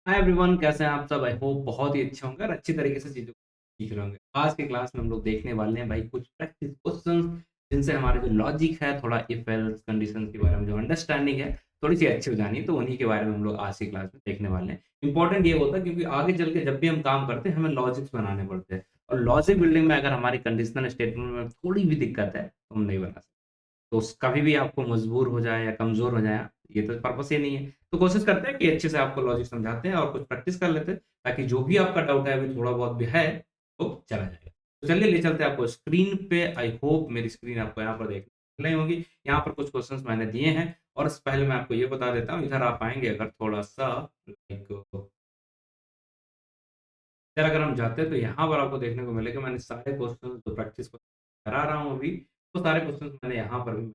Hi everyone, कैसे हैं आप सब? आई होप बहुत ही अच्छे होंगे और अच्छी तरीके से चीज़ों को सीख रहे होंगे। आज की क्लास में हम लोग देखने वाले हैं भाई कुछ प्रैक्टिस क्वेश्चंस, जिनसे हमारे जो लॉजिक है, थोड़ा इफ एल्स कंडीशंस के बारे में जो अंडरस्टैंडिंग है, थोड़ी-सी अच्छी हो जानी है, तो उन्हीं के बारे में हम लोग आज की क्लास में देखने वाले हैं। इम्पोर्टेंट ये होता है क्योंकि आगे चल के जब भी हम काम करते हैं, हमें लॉजिक्स बनाने पड़ते हैं और लॉजिक बिल्डिंग में अगर हमारी कंडीशनल स्टेटमेंट में थोड़ी भी दिक्कत है, तो हम नहीं बना सकते। तो कभी भी आपको मजबूर हो जाए या कमज़ोर हो जाए, ये तो पर्पस ही नहीं है। तो कोशिश करते हैं कि अच्छे से आपको लॉजिक समझाते हैं और कुछ प्रैक्टिस कर लेते हैं, ताकि जो भी आपका डाउट है, अभी थोड़ा बहुत भी है, वो चला जाएगा। तो चलिए ले चलते हैं आपको स्क्रीन पे। आई होप मेरी स्क्रीन आपको यहाँ पर देखने मिल रही होगी। यहाँ पर कुछ क्वेश्चन्स मैंने दिए हैं और इससे पहले मैं आपको ये बता देता हूँ, इधर आप आएँगे अगर थोड़ा-सा लाइक इधर अगर हम जाते हैं तो यहाँ पर आपको देखने को मिलेगा मैंने सारे क्वेश्चन जो प्रैक्टिस करा रहा हूँ अभी, वो सारे क्वेश्चन्स मैंने यहाँ पर भी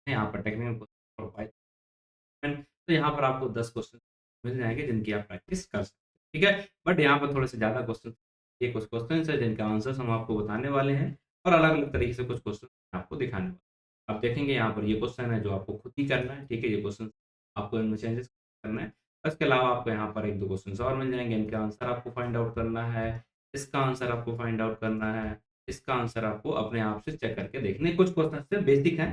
यहाँ पर टेक्निकल क्वेश्चन और पाइथन, तो यहाँ पर आपको 10 क्वेश्चन मिल जाएँगे जिनकी आप प्रैक्टिस कर सकते हैं, ठीक है? बट यहाँ पर थोड़े से ज़्यादा क्वेश्चन, ये कुछ क्वेश्चन्स हैं जिनका आंसर्स हम आपको बताने वाले हैं और अलग-अलग तरीके से कुछ क्वेश्चन आपको दिखाने वाले हैं। आप देखेंगे यहाँ पर ये क्वेश्चन है जो आपको खुद ही करना है, ठीक है? ये क्वेश्चन आपको इनमें चेंजेस करना है। इसके अलावा आपको यहाँ पर 1-2 क्वेश्चन्स और मिल जाएँगे, इनका आंसर आपको फाइंड आउट करना है, इसका आंसर आपको फाइंड आउट करना है, इसका आंसर आपको अपने आप से चेक करके देखने हैं। कुछ क्वेश्चन से बेसिक हैं,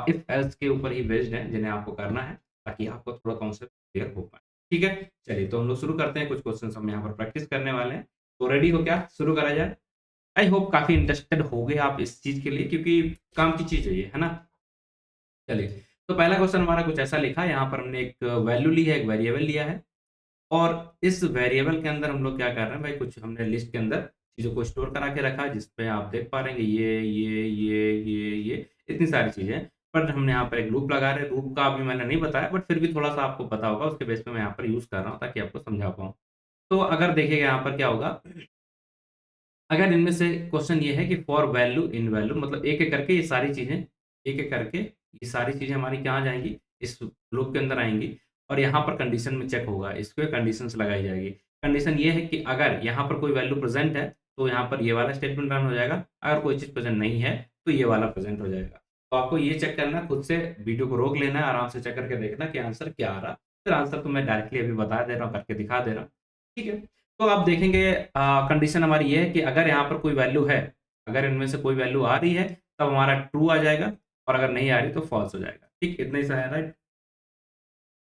इफ एल्स के ऊपर ही बेस्ड हैं, जिन्हें आपको करना है ताकि आपको थोड़ा कॉन्सेप्ट क्लियर हो पाए। ठीक है? चलिए तो हम लोग शुरू करते हैं, कुछ क्वेश्चन्स हम यहाँ पर प्रैक्टिस करने वाले हैं। तो रेडी हो क्या? शुरू करा जाए? आई होप काफ़ी इंटरेस्टेड होंगे आप इस चीज़ के लिए, क्योंकि काम की चीज़ है ये, है ना? चलिए, तो पहला क्वेश्चन हमारा कुछ ऐसा लिखा है, यहाँ पर हमने एक वैल्यू ली है, एक वेरिएबल लिया है और इस वेरिएबल के अंदर हम लोग क्या कर रहे हैं भाई, कुछ हमने लिस्ट के अंदर चीज़ों को स्टोर करा के रखा है, जिसपे आप देख पा रहे हैं कि ये इतनी सारी चीज़ें हैं। बट हमने यहाँ पर एक लूप लगा रहे हैं, लूप का अभी मैंने नहीं बताया, बट फिर भी थोड़ा-सा आपको पता होगा, उसके बेस पे मैं यहाँ पर यूज़ कर रहा हूँ ताकि आपको समझा पाऊँ। तो अगर देखिएगा यहाँ पर क्या होगा, अगर इनमें से क्वेश्चन ये है कि फॉर वैल्यू इन वैल्यू, मतलब एक-एक करके ये सारी चीज़ें, एक-एक करके ये सारी चीज़ें हमारी कहाँ जाएँगी? इस लूप के अंदर आएँगी और यहाँ पर कंडीशन में चेक होगा, इस पे कंडीशंस लगाई जाएगी। कंडीशन ये है कि अगर यहाँ पर कोई वैल्यू प्रेज़ेंट है, तो यहाँ पर ये वाला स्टेटमेंट रन हो जाएगा, अगर कोई चीज़ प्रेज़ेंट नहीं है, तो ये वाला प्रेज़ेंट हो जाएगा। तो आपको ये चेक करना है, खुद से वीडियो को रोक लेना है, आराम से चेक करके देखना कि आंसर क्या आ रहा है। फिर आंसर तो मैं डायरेक्टली अभी बता दे रहा हूँ, करके दिखा दे रहा हूँ। ठीक है? तो आप देखेंगे कंडीशन हमारी ये है कि अगर यहाँ पर कोई वैल्यू है, अगर इनमें से कोई वैल्यू आ रही है, तब हमारा ट्रू आ जाएगा और अगर नहीं आ रही तो फॉल्स हो जाएगा। ठीक, इतना ही सा है, राइट?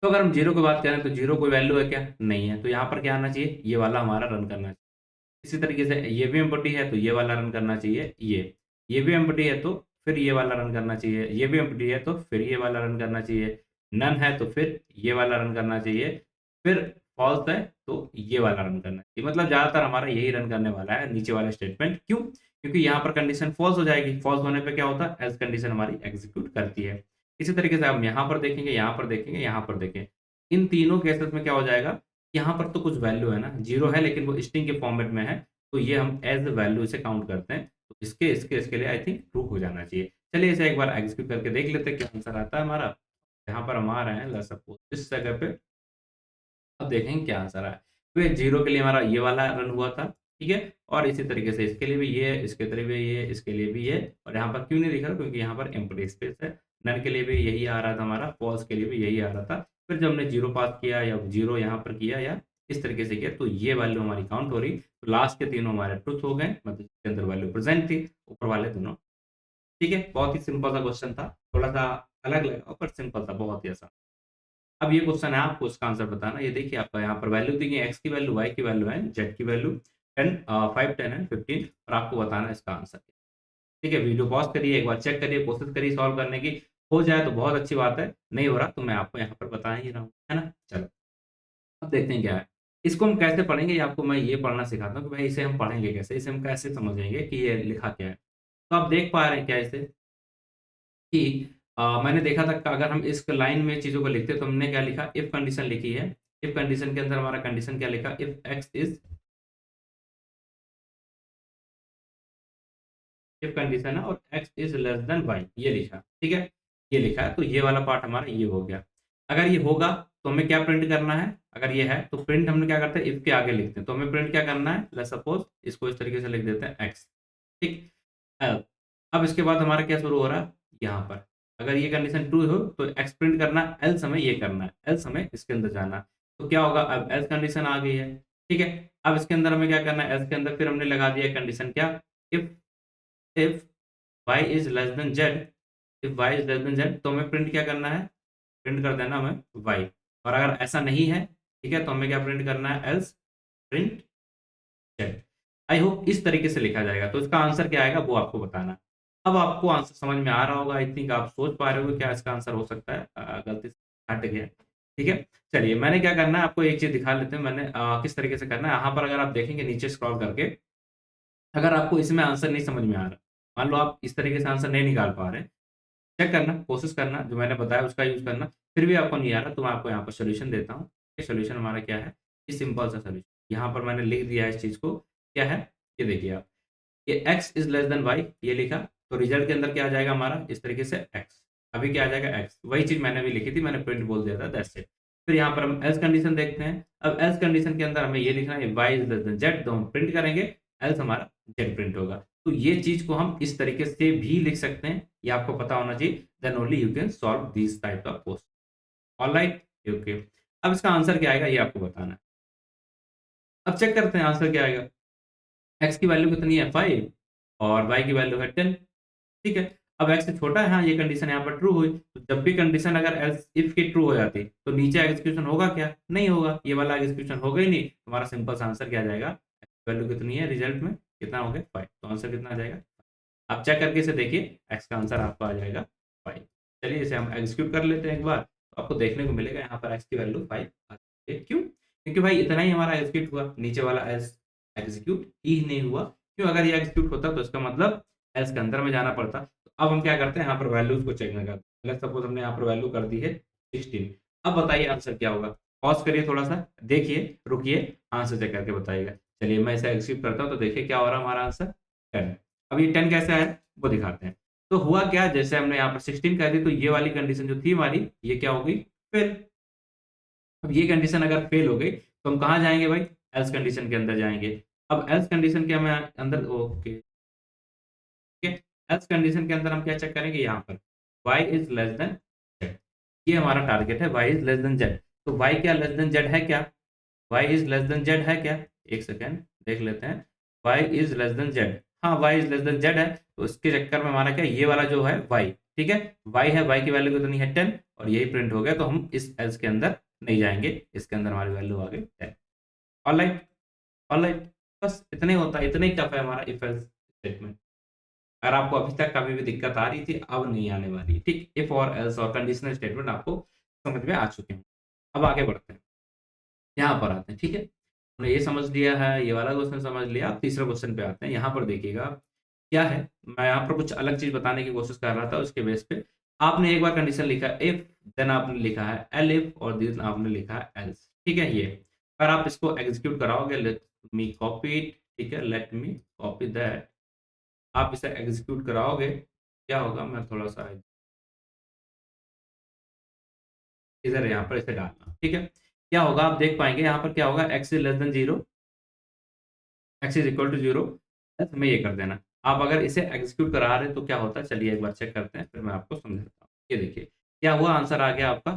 तो अगर हम 0 की बात करें तो 0 कोई वैल्यू है क्या? नहीं है। तो यहाँ पर क्या आना चाहिए? ये वाला हमारा रन करना चाहिए। इसी तरीके से ये भी एम्प्टी है तो ये वाला रन करना चाहिए, ये भी एम्प्टी है तो फिर ये वाला रन करना चाहिए, ये भी एम्प्टी है तो फिर ये वाला रन करना चाहिए, नन है तो फिर ये वाला रन करना चाहिए, फिर फॉल्स है तो ये वाला रन करना चाहिए। मतलब ज़्यादातर हमारा यही रन करने वाला है नीचे वाला स्टेटमेंट। क्यों? क्योंकि यहाँ पर कंडीशन फॉल्स हो जाएगी, फॉल्स होने पे क्या होता है? एल्स कंडीशन हमारी एग्ज़ीक्यूट करती है। इसी तरीके से हम यहाँ पर देखेंगे, यहाँ पर देखेंगे, यहाँ पर देखें। इन तीनों केसेस में क्या हो जाएगा? यहाँ पर तो कुछ वैल्यू है ना, 0 है लेकिन वो स्ट्रिंग के फॉर्मेट में है, तो ये हम एज़ वैल्यू से काउंट करते हैं। तो इसके लिए आई थिंक ट्रू हो जाना चाहिए। चलिए इसे एक बार एग्ज़ीक्यूट करके देख लेते हैं क्या आंसर आता है हमारा। यहाँ पर हम आ रहे हैं, लेट्स सपोज़ इस जगह पे, अब देखेंगे क्या आंसर आया। तो ये 0 के लिए हमारा ये वाला रन हुआ था, ठीक है? और इसी तरीके से इसके लिए भी ये, इसके लिए भी ये, इसके लिए भी ये और यहाँ पर क्यों नहीं लिखा? क्योंकि यहाँ पर एम्प्टी स्पेस है। नन के लिए भी यही आ रहा था हमारा, फॉल्स के लिए भी यही आ रहा था। फिर जब हमने 0 पास किया या 0 यहाँ पर किया या इस तरीके से किया, तो ये वैल्यू हमारी काउंट हो रही। तो लास्ट के तीनों हमारे ट्रुथ हो गए, मतलब इसके अंदर वैल्यू प्रेज़ेंट थी, ऊपर वाले दोनों, ठीक है? बहुत ही सिंपल सा क्वेश्चन था, थोड़ा-सा अलग लगा पर सिंपल था, बहुत ही आसान। अब ये क्वेश्चन है, आपको इसका आंसर बताना। ये देखिए आपका यहाँ पर वैल्यू दी गई है, एक्स की वैल्यू, वाई की वैल्यू है, जेड की वैल्यू 10 5, 10 एंड 15 और आपको बताना है इसका आंसर क्या है। ठीक है? वीडियो पॉज़ करिए, एक बार चेक करिए, कोशिश करिए सॉल्व करने की। हो जाए तो बहुत अच्छी बात है, नहीं हो रहा तो मैं आपको यहाँ पर बता ही रहा हूँ, है ना? चलो, अब देखते हैं क्या है। इसको हम कैसे पढ़ेंगे, ये आपको मैं ये पढ़ना सिखाता हूँ कि भाई इसे हम पढ़ेंगे कैसे, इसे हम कैसे समझेंगे कि ये लिखा क्या है। तो आप देख पा रहे हैं क्या इसे कि मैंने देखा था कि अगर हम इस लाइन में चीज़ों को लिखते तो हमने क्या लिखा, इफ कंडीशन लिखी है। इफ कंडीशन के अंदर हमारा कंडीशन क्या लिखा, इफ कंडीशन है और X is less than Y, ये लिखा, ठीक है? ये लिखा है तो ये वाला पार्ट हमारा ये हो गया। अगर ये होगा तो हमें क्या प्रिंट करना है? अगर ये है तो प्रिंट हम क्या करते हैं, इफ के आगे लिखते हैं। तो हमें प्रिंट क्या करना है? लेट्स सपोज़ इसको इस तरीके से लिख देते हैं एक्स, ठीक? अब अब इसके बाद हमारा क्या शुरू हो रहा है? यहाँ पर अगर ये कंडीशन ट्रू हो तो एक्स प्रिंट करना है, एल्स हमें ये करना है, एल्स हमें इसके अंदर जाना है। तो क्या होगा, अब एल्स कंडीशन आ गई है, ठीक है। अब इसके अंदर हमें क्या करना है, एल्स के अंदर फिर हमने लगा दिया कंडीशन क्या, if if y is less then z, if y is less then z, तो हमें प्रिंट क्या करना है, प्रिंट कर देना हमें y। और अगर ऐसा नहीं है, ठीक है, तो हमें क्या प्रिंट करना है, else print z। I hope इस तरीके से लिखा जाएगा, तो इसका आंसर क्या आएगा वो आपको बताना। अब आपको आंसर समझ में आ रहा होगा, आई थिंक आप सोच पा रहे हो क्या इसका आंसर हो सकता है, गलती से हट गया, ठीक है। चलिए मैंने क्या करना है, आपको एक चीज दिखा लेते हैं मैंने किस तरीके से करना है। यहाँ पर अगर आप देखेंगे नीचे स्क्रॉल करके, अगर आपको इसमें आंसर नहीं समझ में आ रहा, मान लो आप इस तरीके से आंसर नहीं निकाल पा रहे, चेक करना, कोशिश करना, जो मैंने बताया उसका यूज करना, फिर भी आपको नहीं आ रहा तो मैं आपको यहाँ पर सोल्यूशन देता हूँ। ये सोल्यूशन हमारा क्या है, ये सिंपल सा सोल्यूशन, यहाँ पर मैंने लिख दिया है इस चीज को, क्या है, ये देखिए आप, ये x is less then y ये लिखा, तो रिजल्ट के अंदर क्या आ जाएगा हमारा, इस तरीके से x, अभी क्या आ जाएगा x, वही चीज मैंने भी लिखी थी, मैंने प्रिंट बोल दिया था, दैट्स इट। फिर यहाँ पर हम एल्स कंडीशन देखते हैं, अब एल्स कंडीशन के अंदर हमें ये लिखना है y is less then z, तो हम प्रिंट करेंगे, एल्स हमारा z प्रिंट होगा। तो ये चीज को हम इस तरीके से भी लिख सकते हैं, ये आपको पता होना चाहिए, then only you can solve this type of question. Alright, okay. अब इसका आंसर क्या आएगा ये आपको बताना है। अब चेक करते हैं आंसर क्या आएगा। x की वैल्यू कितनी है 5 और y की वैल्यू है 10, ठीक है। अब x से छोटा है, हाँ ये कंडीशन यहाँ पर ट्रू हुई, तो जब भी कंडीशन अगर एल्स इफ की ट्रू हो जाती तो नीचे एग्जीक्यूशन होगा क्या, नहीं होगा, ये वाला एग्जीक्यूशन होगा ही नहीं, हमारा सिंपल सा आंसर क्या आ जाएगा, वैल्यू कितनी है रिजल्ट में, कितना हो गया 5, तो आंसर कितना आ जाएगा। आप चेक करके इसे देखिए, x का आंसर आपका आ जाएगा 5। चलिए इसे हम एग्जीक्यूट कर लेते हैं एक बार, तो आपको देखने को मिलेगा यहाँ पर x की वैल्यू 5 आ जाती है। क्यों, क्योंकि भाई इतना ही हमारा एग्जीक्यूट हुआ, नीचे वाला एल्स एग्जीक्यूट ही नहीं हुआ। क्यों, अगर ये एग्जीक्यूट होता तो इसका मतलब एल्स के अंदर में जाना पड़ता। तो अब हम क्या करते हैं, यहाँ पर वैल्यूज को चेक करते हैं। लेट्स सपोज हमने यहाँ पर वैल्यू कर दी है 16। अब बताइए आंसर क्या होगा, पॉज करिए थोड़ा सा, देखिए, रुकिए, आंसर चेक करके बताइएगा। चलिए मैं इसे एग्जीक्यूट करता हूँ, तो देखिए क्या हो रहा है हमारा आंसर 10। अब ये 10 कैसे आया वो दिखाते हैं। तो हुआ क्या, जैसे हमने यहाँ पर 16 कर दी, तो ये वाली कंडीशन जो थी हमारी, ये क्या हो गई, फेल। अब ये कंडीशन अगर फेल हो गई तो हम कहाँ जाएंगे भाई, एल्स कंडीशन के अंदर जाएंगे। अब एल्स कंडीशन के हमें अंदर, ओके, ठीक है, एल्स कंडीशन के अंदर हम क्या चेक करेंगे, यहाँ पर y is less then z, ये हमारा टारगेट है, y is less then z। तो y क्या लेस देन z है क्या, y is less then z है क्या, एक सेकेंड देख लेते हैं, y is less then z, हाँ y is less then z है, तो इसके चक्कर में हमारा क्या, ये वाला जो है y, ठीक है, y है, y की वैल्यू कितनी है 10, और यही प्रिंट हो गया, तो हम इस एल्स के अंदर नहीं जाएंगे, इसके अंदर हमारी वैल्यू आ गई 10। ऑलराइट, ऑलराइट, बस इतने होता है, इतना ही टफ है हमारा इफ एल्स स्टेटमेंट। अगर आपको अभी तक कभी भी दिक्कत आ रही थी, अब नहीं आने वाली, ठीक, इफ और एल्स और कंडीशनल स्टेटमेंट आपको समझ में आ चुके हैं। अब आगे बढ़ते हैं, यहाँ पर आते हैं, ठीक है, हमने ये समझ लिया है, ये वाला क्वेश्चन समझ लिया। अब तीसरे क्वेश्चन पे आते हैं, यहाँ पर देखिएगा क्या है, मैं यहाँ पर कुछ अलग चीज बताने की कोशिश कर रहा था, उसके बेस पे आपने एक बार कंडीशन लिखा इफ, देन आपने लिखा है एल इफ, और देन आपने लिखा है एल्स, ठीक है। ये अगर आप इसको एग्जीक्यूट कराओगे, लेट मी कॉपी इट, ठीक है, लेट मी कॉपी दैट, आप इसे एग्जीक्यूट कराओगे, क्या होगा, मैं थोड़ा सा इधर यहाँ पर इसे डालना, ठीक है, क्या होगा आप देख पाएंगे यहाँ पर क्या होगा, X is less than zero, X is equal to zero, हमें ये कर देना। आप अगर इसे एग्जीक्यूट करा रहे तो क्या होता है, चलिए एक बार चेक करते हैं, फिर मैं आपको समझाता हूँ। ये देखिए क्या हुआ, आंसर आ गया आपका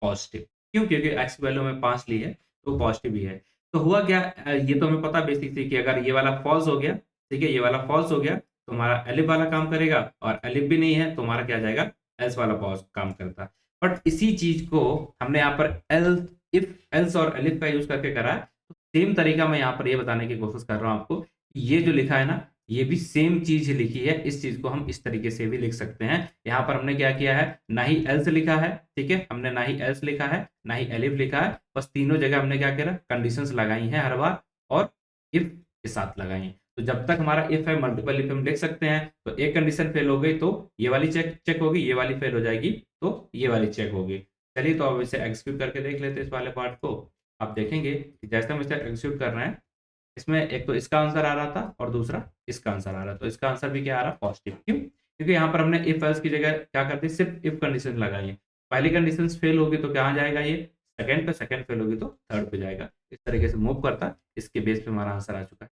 पॉजिटिव। क्यों, क्योंकि एक्स वैल्यू में 5 ली है तो पॉजिटिव ही है। तो हुआ क्या, ये तो हमें पता बेसिक थी कि अगर ये वाला फॉल्स हो गया, ठीक है, ये वाला फॉल्स हो गया तो हमारा एलिफ वाला काम करेगा, और एलिफ भी नहीं है तो हमारा क्या जाएगा, एल्स वाला पॉज काम करता। बट इसी चीज को हमने यहाँ पर एल इफ एल्स और एलिफ का यूज करके करा है। सेम तरीका मैं यहाँ पर ये बताने की कोशिश कर रहा हूँ आपको, ये जो लिखा है ना, ये भी सेम चीज लिखी है, इस चीज को हम इस तरीके से भी लिख सकते हैं। यहाँ पर हमने क्या किया है, ना ही एल्स लिखा है, ठीक है, हमने ना ही एल्स लिखा है, ना ही एलिफ लिखा है, बस तीनों जगह हमने क्या किया, कंडीशंस लगाई हैं हर बार, और इफ के साथ लगाई हैं। तो जब तक हमारा इफ है, मल्टीपल इफ हम लिख सकते हैं, तो एक कंडीशन फेल हो गई तो ये वाली चेक चेक होगी, ये वाली फेल हो जाएगी तो ये वाली चेक होगी। चलिए तो अब इसे एग्जीक्यूट करके देख लेते हैं इस वाले पार्ट को। आप देखेंगे कि जैसे हम इसे एग्जीक्यूट कर रहे हैं, इसमें एक तो इसका आंसर आ रहा था और दूसरा इसका आंसर आ रहा था, तो इसका आंसर भी क्या आ रहा है, पॉजिटिव। क्यों, क्योंकि यहाँ पर हमने इफ एल्स की जगह क्या कर दी, सिर्फ इफ कंडीशन लगाई है। पहली कंडीशन फेल होगी तो क्या आ जाएगा, ये सेकंड पे, सेकंड फेल होगी तो थर्ड पे जाएगा, इस तरीके से मूव करता, इसके बेस पे हमारा आंसर आ चुका है,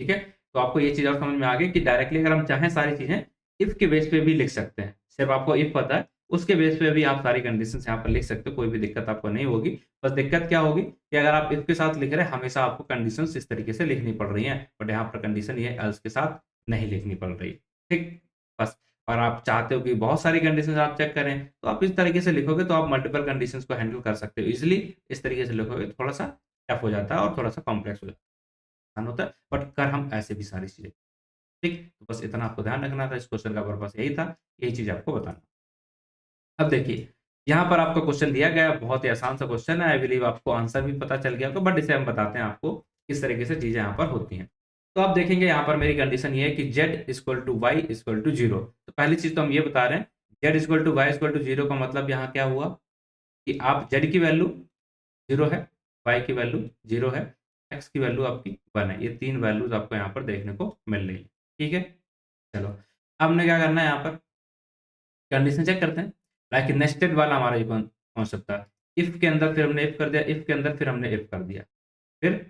ठीक है। तो आपको ये चीज और समझ में आ गई कि डायरेक्टली अगर हम चाहें सारी चीजें इफ के बेस पे भी लिख सकते हैं, सिर्फ आपको इफ पता है उसके बेस पे भी आप सारी कंडीशंस यहाँ पर लिख सकते हो, कोई भी दिक्कत आपको नहीं होगी। बस दिक्कत क्या होगी कि अगर आप इफ के साथ लिख रहे हैं, हमेशा आपको कंडीशंस इस तरीके से लिखनी पड़ रही हैं, बट यहाँ पर कंडीशन ये एल्स के साथ नहीं लिखनी पड़ रही, ठीक? बस। और आप चाहते हो कि बहुत सारी कंडीशंस आप चेक करें, तो आप इस तरीके से लिखोगे तो आप मल्टीपल कंडीशंस को हैंडल कर सकते हो ईज़िली। इस तरीके से लिखोगे थोड़ा-सा टफ हो जाता है और थोड़ा-सा कॉम्प्लेक्स हो जाता है, आसान होता है, बट कर हम ऐसे भी सारी चीज़ें, ठीक? तो बस इतना आपको ध्यान रखना था, इस क्वेश्चन का पर्पस यही था, यही चीज़ आपको बताना। अब देखिए, यहाँ पर आपको क्वेश्चन दिया गया है, बहुत ही आसान सा क्वेश्चन है, आई बिलीव आपको आंसर भी पता चल गया होगा, बट इसे हम बताते हैं आपको, किस तरीके से चीज़ें यहाँ पर होती हैं। तो आप देखेंगे यहाँ पर मेरी कंडीशन ये है कि z = y = 0। तो पहली चीज़ तो हम ये बता रहे हैं, z = y = 0 का मतलब यहाँ क्या हुआ कि आप z की वैल्यू 0 है, y की वैल्यू 0 है, x की वैल्यू आपकी 1 है। ये 3 वैल्यूज़ आपको यहाँ पर देखने को मिल रही है, ठीक है? चलो, अब हमने क्या करना है यहाँ पर कंडीशन चेक करते हैं। लाइक नेस्टेड वाला हमारा ये कॉन्सेप्ट था। इफ के अंदर फिर हमने इफ कर दिया, इफ के अंदर फिर हमने इफ कर दिया। फिर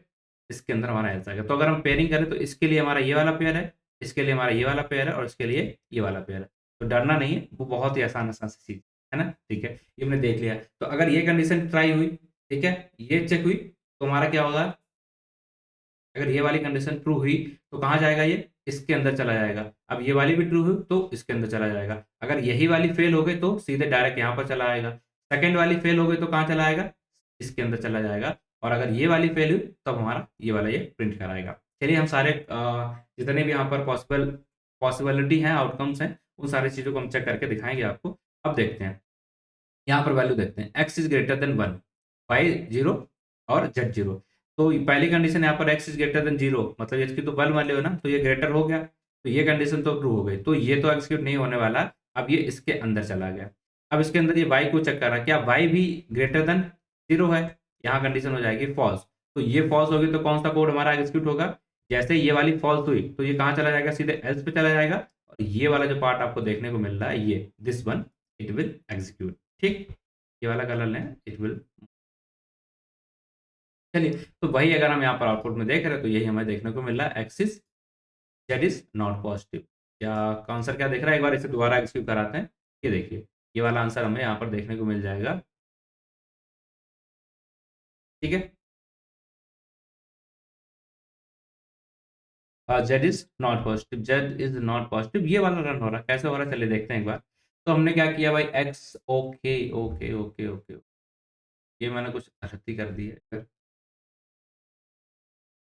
इसके अंदर हमारा एल्स आ गया। तो अगर हम पेयरिंग करें तो इसके लिए हमारा ये वाला पेयर है, इसके लिए हमारा ये वाला पेयर है और इसके लिए ये वाला पेयर है। तो डरना नहीं है, वो बहुत ही आसान-आसान सी चीज़ है ना? ठीक है, ये हमने देख लिया। तो अगर ये कंडीशन ट्राई हुई, ठीक है? ये चेक हुई, तो हमारा क्या होगा अगर ये वाली कंडीशन ट्रू हुई, तो कहाँ जाएगा ये? इसके अंदर चला जाएगा। अब ये वाली भी ट्रू हुई, तो इसके अंदर चला जाएगा। अगर यही वाली फेल हो गई, तो सीधे डायरेक्ट यहाँ पर चला आएगा। सेकंड वाली फेल हो गई, तो कहाँ चला आएगा? इसके अंदर चला जाएगा और अगर ये वाली फेल हुई, तब हमारा ये वाला ये प्रिंट कराएगा। चलिए हम सारे जितने भी यहाँ पर पॉसिबिलिटी हैं, आउटकम्स हैं, उन सारी चीज़ों को हम चेक करके दिखाएँगे आपको। अब देखते हैं। यहाँ पर वैल्यू देखते हैं, x is greater than 1, y 0 और z 0। तो पहली कंडीशन यहाँ पर x इज़ ग्रेटर देन 0 मतलब इसकी तो 1 वाले हो ना, तो ये ग्रेटर हो गया, तो ये कंडीशन तो ट्रू हो गई। तो ये तो एग्जीक्यूट नहीं होने वाला, अब ये इसके अंदर चला गया। अब इसके अंदर ये y को चेक कर रहा है, क्या y भी ग्रेटर देन 0 है? यहाँ कंडीशन हो जाएगी फॉल्स। तो ये फॉल्स होगी तो कौन सा कोड हमारा एग्जीक्यूट होगा? जैसे ये वाली फॉल्स हुई, तो ये कहाँ चला जाएगा? सीधे एल्स पे चला जाएगा और ये वाला जो पार्ट आपको देखने को मिल रहा है, ये this one it will execute, ठीक? ये वाला कलर लें, इट विल चलिए, तो वही अगर हम यहाँ पर आउटपुट में देख रहे हैं, तो यही हमें देखने को मिल रहा है, axis that is not positive. क्या आंसर क्या दिख रहा है? एक बार इसे दोबारा एग्जीक्यूट कराते हैं। ये देखिए, ये वाला आंसर हमें यहाँ पर देखने को मिल जाएगा, ठीक है? Z is not positive, Z is not positive, ये वाला रन हो रहा है। कैसे हो रहा है? चलिए देखते हैं एक बार। तो हमने क्या किया भाई x okay, okay, okay, okay. ये मैंने कुछ गलती कर दी है।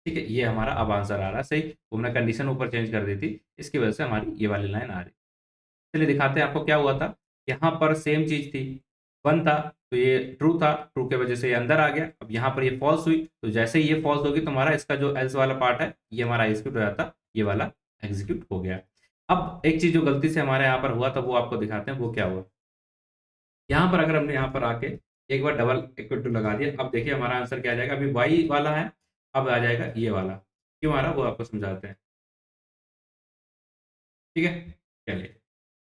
ठीक है, ये हमारा अब आंसर आ रहा है सही। वो हमने कंडीशन ऊपर चेंज कर दी थी, इसकी वजह से हमारी ये वाली लाइन आ रही है। चलिए दिखाते हैं आपको क्या हुआ था। यहाँ पर सेम चीज़ थी, 1 था, तो ये ट्रू था, ट्रू की वजह से ये अंदर आ गया। अब यहाँ पर ये फ़ॉल्स हुई, तो जैसे ही ये फ़ॉल्स होगी तो हमारा इसका जो एल्स वाला पार्ट है, ये हमारा एग्ज़ीक्यूट हो जाता, ये वाला एग्ज़ीक्यूट हो गया। अब एक चीज़ जो गलती से हमारे यहाँ पर हुआ था, वो आपको दिखाते हैं, वो क्या हुआ। यहाँ पर अगर हमने यहाँ पर आके एक बार डबल इक्वल टू लगा दिया, अब देखिए हमारा आंसर क्या आ जाएगा, अभी y वाला है, अब आ जाएगा ये वाला। क्यों आ रहा है, वो आपको समझाते हैं। ठीक है? चलिए,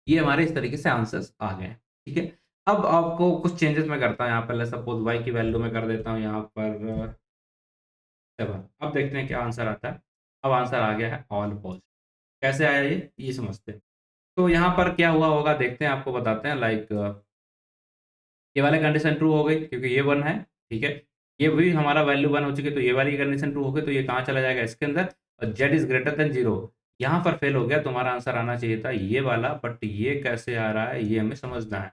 ये हमारे इस तरीके से आंसर्स आ गए हैं, ठीक है? अब आपको कुछ चेंजेस मैं करता हूँ यहाँ पर, लेट्स सपोज़ y की वैल्यू मैं कर देता हूँ यहाँ पर 7। अब देखते हैं क्या आंसर आता है। अब आंसर आ गया है ऑल पॉज़िटिव। कैसे आया ये समझते हैं। तो यहाँ पर क्या हुआ होगा देखते हैं, आपको बताते हैं लाइक ये वाली कंडीशन ट्रू हो गई क्योंकि ये 1 है, ठीक है? ये भी हमारा वैल्यू 1 हो चुकी है, तो ये वाली कंडीशन ट्रू हो गई, तो ये कहाँ चला जाएगा इसके अंदर और z इज़ ग्रेटर देन 0 यहाँ पर फेल हो गया, तो हमारा आंसर आना चाहिए था ये वाला, बट ये कैसे आ रहा है ये हमें समझना है।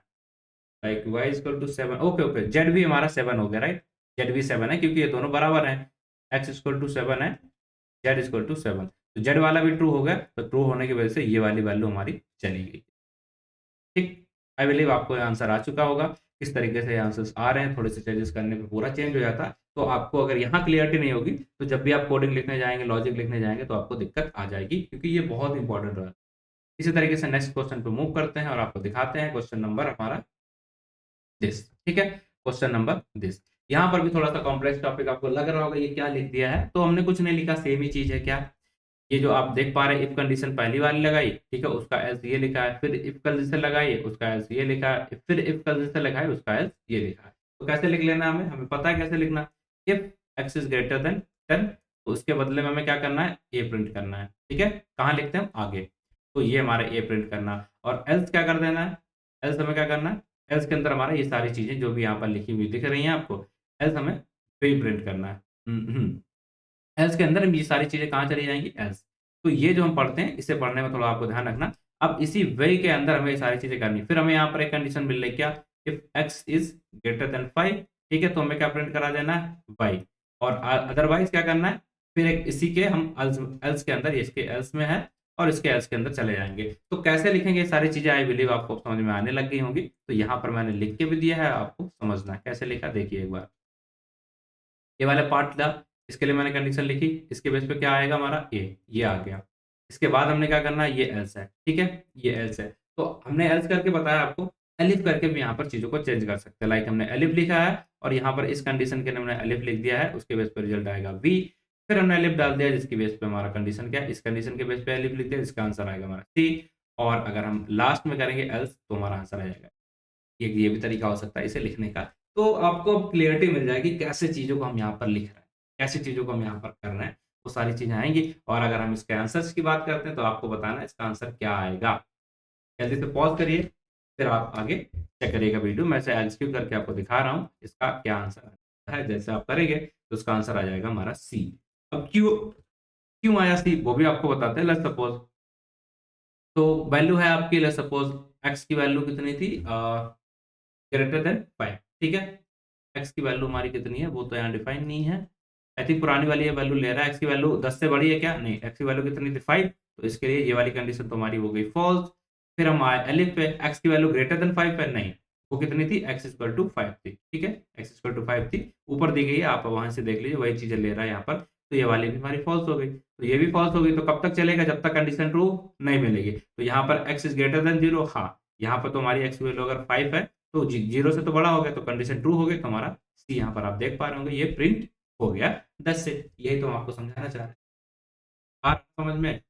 Like y equal to 7 okay, okay, z भी हमारा 7 हो गया राइट? z भी 7 है क्योंकि ये दोनों बराबर हैं। x इक्वल टू 7 है, z इक्वल टू 7 तो z वाला भी ट्रू हो गया, तो ट्रू होने की वजह से ये वाली वैल्यू हमारी चली गई। ठीक, आई बिलीव आपको ये आंसर आ चुका होगा। किस तरीके से ये आंसर्स आ रहे हैं, थोड़े से चेंजेस करने पे पूरा चेंज हो जाता है। तो आपको अगर यहाँ क्लियरिटी नहीं होगी, तो जब भी आप कोडिंग लिखने जाएँगे, लॉजिक लिखने जाएँगे, तो आपको दिक्कत आ जाएगी क्योंकि ये बहुत इंपॉर्टेंट रहा है। इसी तरीके से नेक्स्ट क्वेश्चन पे मूव करते हैं और आपको दिखाते हैं क्वेश्चन नंबर हमारा दिस, ठीक है? Question number this. यहाँ पर भी थोड़ा-सा कॉम्प्लेक्स टॉपिक आपको लग रहा होगा, ये क्या लिख दिया है? तो हमने कुछ नहीं लिखा, सेम ही चीज़ है क्या? ये जो आप देख पा रहे हैं इफ कंडीशन पहली वाली लगाई, ठीक है? उसका एल्स ये लिखा है, फिर इफ कंडीशन लगाई, उसका एल्स ये लिखा है, फिर इफ कंडीशन लगाई, उसका एल्स ये लिखा है। तो कैसे लिख लेना है हमें? हमें पता है कैसे लिखना। If x is greater than 10 तो उसके बदले में हमें क्या करना है? ए प्रिंट करना है, ठीक है? कहाँ लिखते हैं हम? आगे। तो ये हमारा ए प्रिंट करना और एल्स क्या कर देना है? एल्स हमें क्या करना है, एल्स के अंदर हमारा ये सारी चीज़ें जो भी यहाँ पर लिखी हुई दिख रही हैं आपको, एल्स हमें वही प्रिंट करना है। एल्स के अंदर ये सारी चीज़ें कहाँ चली जाएँगी? एल्स। तो ये जो हम पढ़ते हैं, इसे पढ़ने में थोड़ा आपको ध्यान रखना। अब इसी व्हेई के अंदर हमें ये सारी चीज़ें करनी है। फिर हमें यहाँ पर एक कंडीशन मिल रही है क्या? If x is greater than 5, ठीक है? तो हमें क्या प्रिंट करा देना है? वाई। और अदरवाइज़ क्या करना है? फिर एक इसी के हम एल्स एल्स के अंदर, ये इसके एल्स में है और इसके एल्स के अंदर चले जाएँगे। तो कैसे लिखेंगे ये सारी चीज़ें, आई बिलीव आपको समझ में आने लग गई होंगी। तो यहाँ पर मैंने लिख के भी दिया है, आपको समझना है। कैसे लिखा देखिए एक बार। ये वाला पार्ट था, इसके लिए मैंने कंडीशन लिखी, इसके बेस पे क्या आएगा हमारा ये आ गया। इसके बाद हमने क्या करना है, ये एल्स है, ठीक है? ये एल्स है। तो हमने एल्स करके बताया आपको, एलिफ करके भी यहाँ पर चीज़ों को चेंज कर सकते हैं। लाइक हमने एलिफ लिखा है और यहाँ पर इस कंडीशन के लिए हमने एलिफ लिख दिया है, उसके बेस पे रिजल्ट आएगा वी। फिर हमने एलिफ डाल दिया जिसकी बेस पे हमारा कंडीशन क्या है, इस कंडीशन के बेस पे एलिफ लिख दिया, जिसका आंसर आएगा हमारा सी। और अगर हम लास्ट में करेंगे एल्स तो हमारा आंसर आ जाएगा। ये भी तरीका हो सकता है इसे लिखने का। तो आपको अब क्लैरिटी मिल जाएगी कैसे चीज़ों को हम यहाँ पर लिख रहे हैं, कैसे चीज़ों को हम यहाँ पर कर रहे हैं, वो सारी चीज़ें आएँगी। और अगर हम इसके आंसर्स की बात करते हैं तो आपको बताना है इसका आंसर क्या आएगा। जल्दी से पॉज़ करिए, फिर आप आगे चेक करिएगा वीडियो। मैं इसे एलएसक्यू करके आपको दिखा रहा हूँ, इसका क्या आंसर आता है। जैसे आप करेंगे तो उसका आंसर आ जाएगा हमारा सी। अब क्यों क्यों आया सी वो भी आपको बताते हैं। लेट्स सपोज़ तो वैल्यू है आपकी, लेट्स सपोज़ एक्स की वैल्यू कितनी थी ग्रेटर देन 5, ठीक है? एक्स की वैल्यू हमारी कितनी है, वो तो यहाँ डिफाइन नहीं है। आई थिंक पुरानी वाली ये वैल्यू ले रहा है, एक्स की वैल्यू 10 से बड़ी है क्या? नहीं, एक्स की वैल्यू कितनी थी 5, तो इसके लिए ये वाली कंडीशन तो हमारी हो गई फॉल्स। फिर हम आए एलिफ पे, एक्स की वैल्यू ग्रेटर देन 5 है? नहीं, वो कितनी थी? एक्स इक्वल टू 5 थी, ठीक है? एक्स इक्वल टू 5 थी, ऊपर दी गई है, आप वहाँ से देख लीजिए, वही चीज़ें ले रहा है यहाँ पर। तो ये वाली भी हमारी फॉल्स हो गई, तो ये भी फॉल्स हो गई, तो कब तक चलेगा? जब तक कंडीशन ट्रू नहीं मिलेगी। तो यहाँ पर एक्स इज़ ग्रेटर देन 0, हाँ, यहाँ पर तो हमारी एक्स की वैल्यू अगर 5 है तो 0 से तो बड़ा हो गया, तो कंडीशन ट्रू हो गई, तो हमारा सी यहाँ पर आप देख पा रहे होंगे ये प्रिंट हो गया 10 से। यही तो हम आपको समझाना चाह रहे हैं। आ रहा समझ में?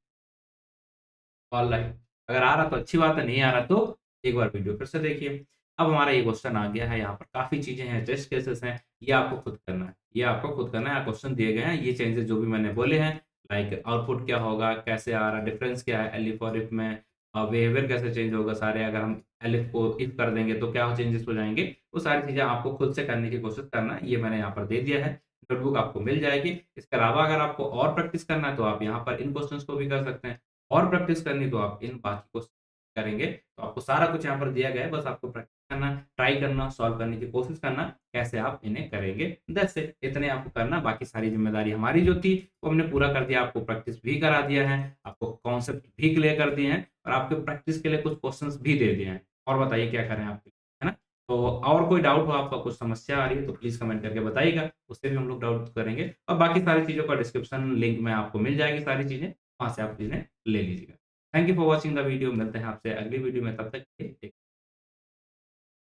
ऑलराइट। अगर आ रहा तो अच्छी बात है, नहीं आ रहा तो एक बार वीडियो फिर से देखिए। अब हमारा ये क्वेश्चन आ गया है, यहाँ पर काफ़ी चीज़ें हैं, टेस्ट केसेस हैं, ये आपको खुद करना है। ये आपको खुद करना है, क्वेश्चन दिए गए हैं, ये चेंजेस जो भी मैंने बोले हैं, लाइक आउटपुट क्या होगा, कैसे आ रहा है, डिफरेंस क्या है एलिफ और इफ में, बिहेवियर कैसे चेंज होगा सारे, अगर हम एलिफ को इफ कर देंगे तो क्या चेंजेस हो जाएँगे, वो सारी चीज़ें आपको खुद से करने की कोशिश करना है। ये मैंने यहाँ पर दे दिया है, नोटबुक आपको मिल जाएगी। इसके अलावा अगर आपको और प्रैक्टिस करना है तो आप यहाँ पर इन क्वेश्चन्स को भी कर सकते हैं। और प्रैक्टिस करनी तो आप इन बाकी को करेंगे, तो आपको सारा कुछ यहाँ पर दिया गया है, बस आपको प्रैक्टिस करना, ट्राई करना, सॉल्व करने की कोशिश करना, कैसे आप इन्हें करेंगे। दैट्स इट, इतने आपको करना, बाकी सारी ज़िम्मेदारी हमारी जो थी, वो हमने पूरा कर दिया, आपको प्रैक्टिस भी करा दिया है, आपको कॉन्सेप्ट भी क्लियर कर दिए हैं और आपके प्रैक्टिस के लिए कुछ क्वेश्चन्स भी दे दिए हैं। और बताइए क्या करें आपके लिए, है ना? तो और कोई डाउट हो, आपका कुछ समस्या आ रही है, तो प्लीज़ कमेंट करके बताइएगा, उससे भी हम लोग डाउट करेंगे और बाकी सारी चीज़ों का डिस्क्रिप्शन लिंक में आपको मिल जाएगी सारी चीज़ें, वहाँ से आप चीज़ें ले लीजिएगा। Thank you for watching the video. मिलते हैं आपसे अगली वीडियो में, तब तक के लिए